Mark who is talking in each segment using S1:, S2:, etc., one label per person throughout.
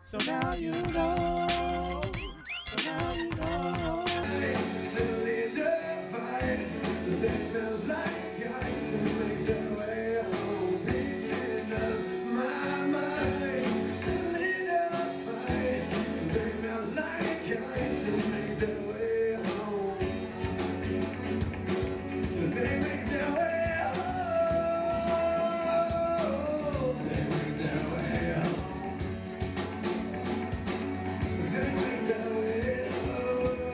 S1: So now you know. So now you know. Solidified, they felt like ice and make their way home. Pieces of my mind. Solidified, they melt like ice and make their way home. They make their way home. They make their way home. They make their way home.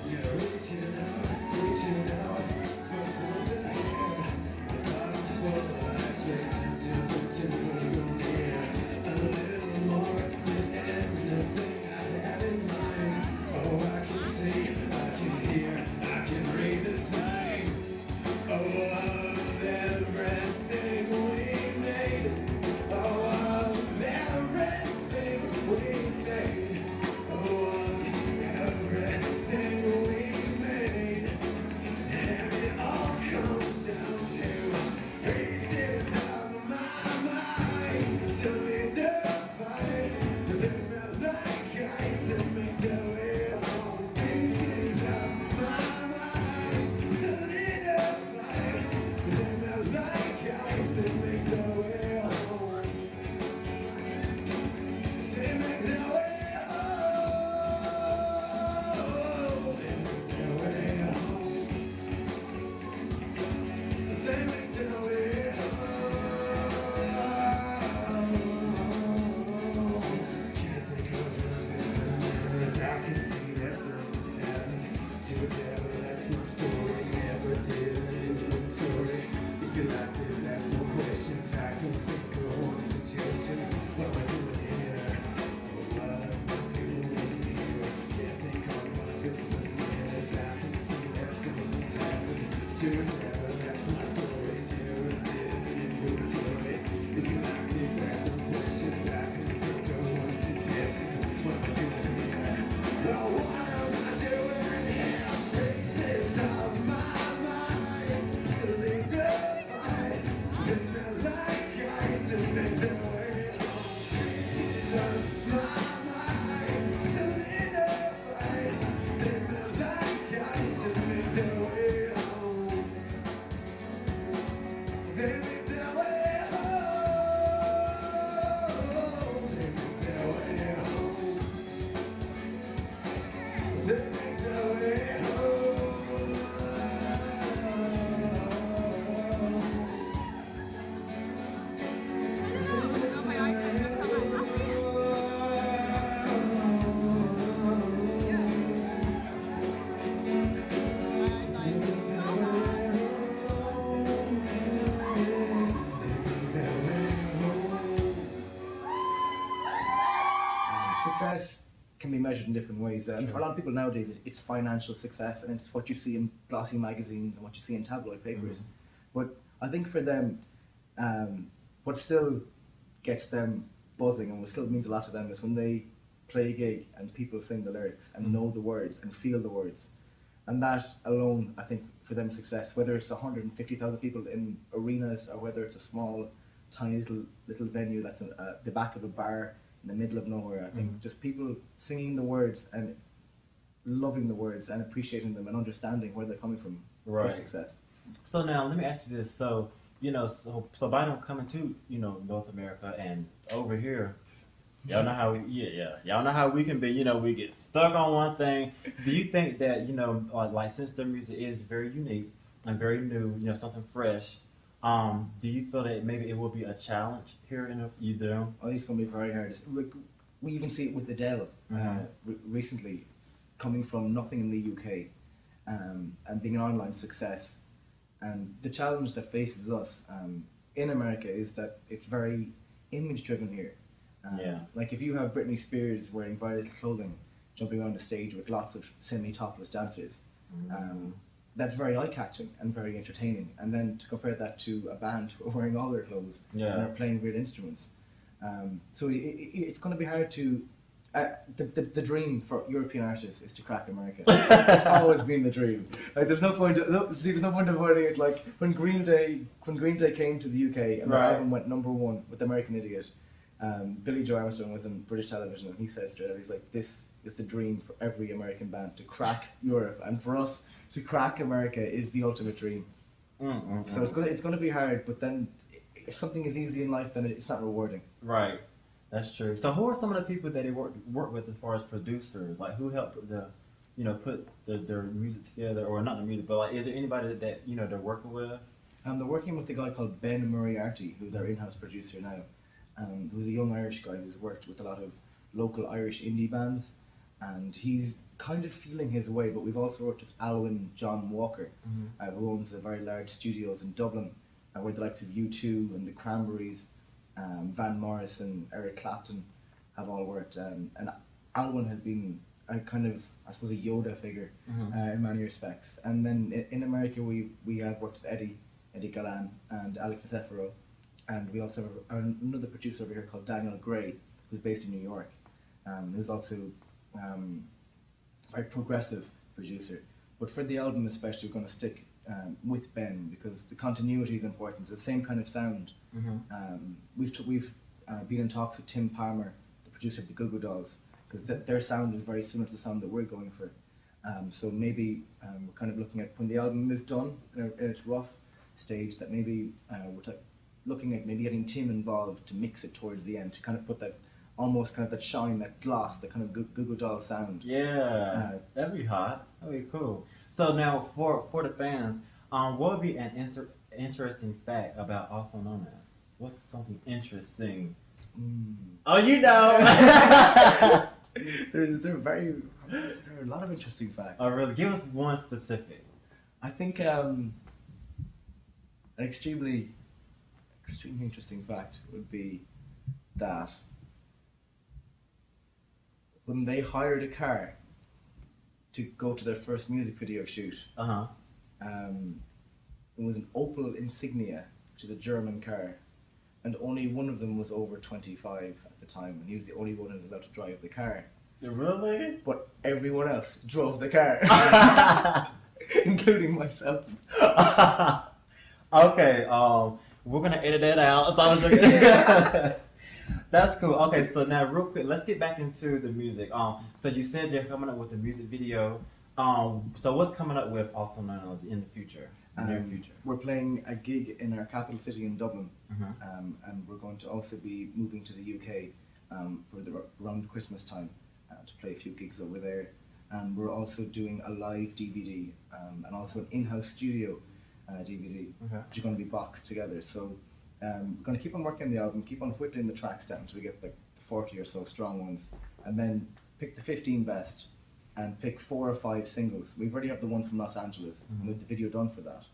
S1: You're reaching out for something here. The bottom's full of ice, racing to the temple near. A little more than anything I had in mind. Oh, I can see, I can hear, I can read the sign. Oh, of everything we made. Oh, of everything we made. Oh, of everything we made. And it all comes down to pieces of my mind. Solidified, they melt like ice and make their way home. Pieces of my mind. Solidified, they melt like ice and make their way home. They make their way home. They make their way home. They make their way home. Can't think of as I can see that something's happened to a devil. That's my story. Never did an inventory. If you like this, ask no questions. I can think of one suggestion. What am I doing here? What am I doing here? Can't think of what I'm doing as I can see that something's happened to a devil. That's my story. Never did an inventory. If you like this, ask no questions. I can think of one suggestion. What am I doing here? Well, what am I doing here? Pieces of my mind. Solidified. They melt like ice and make their way home. Pieces of my mind. Solidified. They melt like ice and make their way home. They make their way home. They make their way home. They make their way home.
S2: Success can be measured in different ways. For a lot of people nowadays, it's financial success, and it's what you see in glossy magazines and what you see in tabloid papers. But I think for them, what still gets them buzzing and what still means a lot to them is when they play a gig and people sing the lyrics and know the words and feel the words. And that alone, I think, for them success, whether it's 150,000 people in arenas or whether it's a small, tiny little venue that's in the back of a bar in the middle of nowhere, I think just people singing the words and loving the words and appreciating them and understanding where they're coming from is success.
S3: So now, let me ask you this. So, so by them coming to, North America and over here, y'all know how y'all know how we can be, we get stuck on one thing. Do you think that, like since their music is very unique and very new, something fresh, do you feel that maybe it will be a challenge here in either?
S2: I think it's going to be very hard. We even see it with Adele recently, coming from nothing in the UK and being an online success. And the challenge that faces us in America is that it's very image driven here. Like if you have Britney Spears wearing very little clothing, jumping on the stage with lots of semi-topless dancers, that's very eye-catching and very entertaining. And then to compare that to a band who are wearing all their clothes and are playing weird instruments. So it's going to be hard to The dream for European artists is to crack America. It's always been the dream. Like there's no point avoiding it. Like when Green Day came to the UK and their album went #1 with American Idiot, Billy Joe Armstrong was on British television and he said straight out, he's like, this is the dream for every American band, to crack Europe, and for us to crack America is the ultimate dream. So it's gonna be hard, but then if something is easy in life, then it's not rewarding.
S3: Right. That's true. So who are some of the people that he work with as far as producers? Like who helped put their music together, or not the music, but like is there anybody that they're working with?
S2: They're working with a guy called Ben Moriarty, who's our in-house producer now. Who's a young Irish guy who's worked with a lot of local Irish indie bands, and he's kind of feeling his way. But we've also worked with Alwyn John Walker, who owns a very large studios in Dublin, where the likes of U2 and the Cranberries, Van Morrison, Eric Clapton have all worked, and Alwyn has been a kind of, I suppose, a Yoda figure in many respects. And then in America we have worked with Eddie Galan and Alex Nicefero, and we also have another producer over here called Daniel Gray, who's based in New York, who's also a very progressive producer. But for the album especially, we're going to stick with Ben because the continuity is important. It's the same kind of sound. We've been in talks with Tim Palmer, the producer of the Goo Goo Dolls, because their sound is very similar to the sound that we're going for. So maybe we're kind of looking at when the album is done in its rough stage, that maybe we're looking at maybe getting Tim involved to mix it towards the end, to kind of put that almost kind of that shine, that gloss, that kind of Goo Goo Doll sound.
S3: Yeah, that'd be hot. That'd be cool. So now for the fans, what would be an interesting fact about Alsononaz? What's something interesting? Oh, you know.
S2: there are a lot of interesting facts.
S3: Oh, really? Give us one specific.
S2: I think an extremely interesting fact would be that when they hired a car to go to their first music video shoot, it was an Opel Insignia, which is a German car, and only one of them was over 25 at the time, and he was the only one who was allowed to drive the car.
S3: Really?
S2: But everyone else drove the car, including myself.
S3: Okay, we're gonna edit that out. So I'm joking. That's cool. Okay, so now real quick, let's get back into the music. So you said you're coming up with a music video. So what's coming up with Alsononaz in the future? Near future.
S2: We're playing a gig in our capital city in Dublin, and we're going to also be moving to the UK for around Christmas time to play a few gigs over there. And we're also doing a live DVD and also an in-house studio DVD, which are going to be boxed together. So we're going to keep on working on the album, keep on whittling the tracks down until we get like the 40 or so strong ones, and then pick the 15 best and pick 4 or 5 singles. We've already have the one from Los Angeles, and with the video done for that.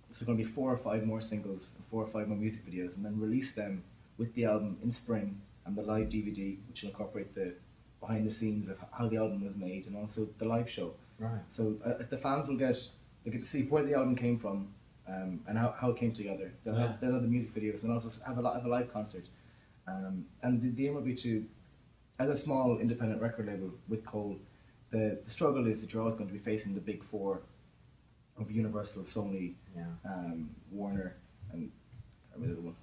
S2: So going to be 4 or 5 more singles, 4 or 5 more music videos, and then release them with the album in spring and the live DVD, which will incorporate the behind the scenes of how the album was made and also the live show.
S3: Right.
S2: So the fans will get to see where the album came from and how it came together. They'll have the music videos and also have a live concert. And the aim will be to, as a small independent record label with Cole, the struggle is that you're always going to be facing the big 4 of Universal, Sony, Warner, and I remember the one.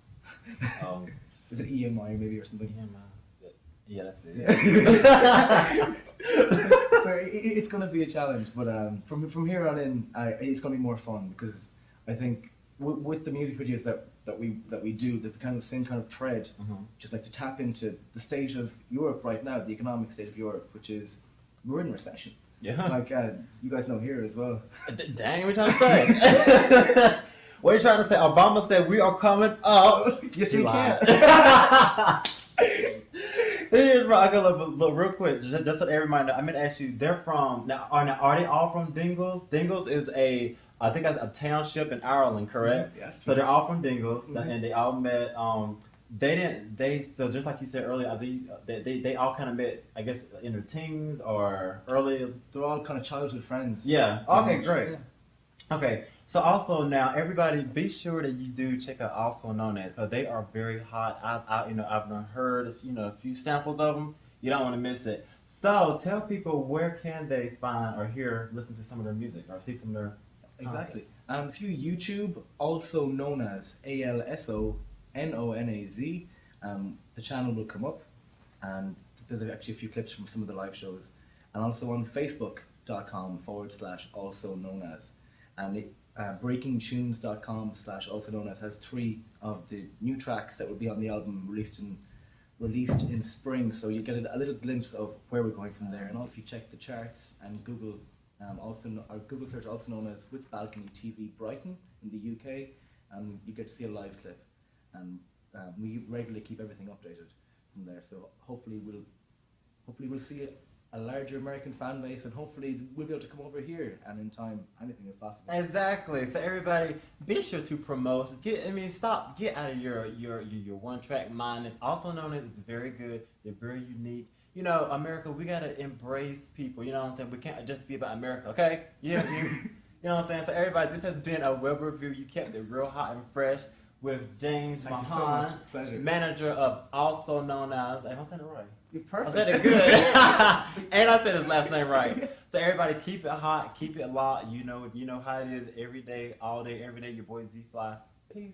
S2: Is it EMI maybe or something?
S3: EMI. Yeah, that's it.
S2: Yeah. So it's going to be a challenge, but from here on in, it's going to be more fun because I think with the music videos that we do, the kind of same kind of thread, just like to tap into the state of Europe right now, the economic state of Europe, which is we're in recession.
S3: Yeah.
S2: Like you guys know here as well.
S3: Dang, what are you trying to say? What are you trying to say? Obama said we are coming up.
S2: Yes, we can.
S3: Here's I got look real quick, just so everybody know. I'm gonna ask you. They're from now. Are they all from Dingles? Dingles is I think that's a township in Ireland, correct?
S2: Yes.
S3: So they're all from Dingles, and they all met. So just like you said earlier, they all kind of met, I guess, in their teens or early.
S2: They're all kind of childhood friends.
S3: Yeah. Okay. Great. Yeah. Okay. So also now, everybody, be sure that you do check out Alsononaz because they are very hot. I've heard a few samples of them. You don't want to miss it. So tell people where can they find or listen to some of their music or see some of their
S2: Exactly. If you YouTube, also known as ALSONONAZ, the channel will come up, and there's actually a few clips from some of the live shows, and also on Facebook.com/also known as, and breakingtunes.com/also known as has 3 of the new tracks that will be on the album released in spring, so you get a little glimpse of where we're going from there. And also, if you check the charts and Google. Google search also known as With Balcony TV Brighton in the UK, and you get to see a live clip, and we regularly keep everything updated from there. So hopefully we'll see a larger American fan base, and hopefully we'll be able to come over here, and in time anything is possible.
S3: Exactly. So everybody, be sure to promote. Get out of your one track mind. It's also known as it's very good. They're very unique. You know, America, we gotta embrace people. You know what I'm saying? We can't just be about America, okay? Yeah, you know what I'm saying? So everybody, this has been a web review. You kept it real hot and fresh with James
S2: Thank
S3: Mahon,
S2: you so much. Pleasure.
S3: manager of Alsononaz. Am I saying it right?
S2: You're perfect.
S3: I said it good. And I said his last name right. So everybody, keep it hot, keep it locked. You know how it is every day, all day, every day. Your boy Z.F.L.Y. Peace.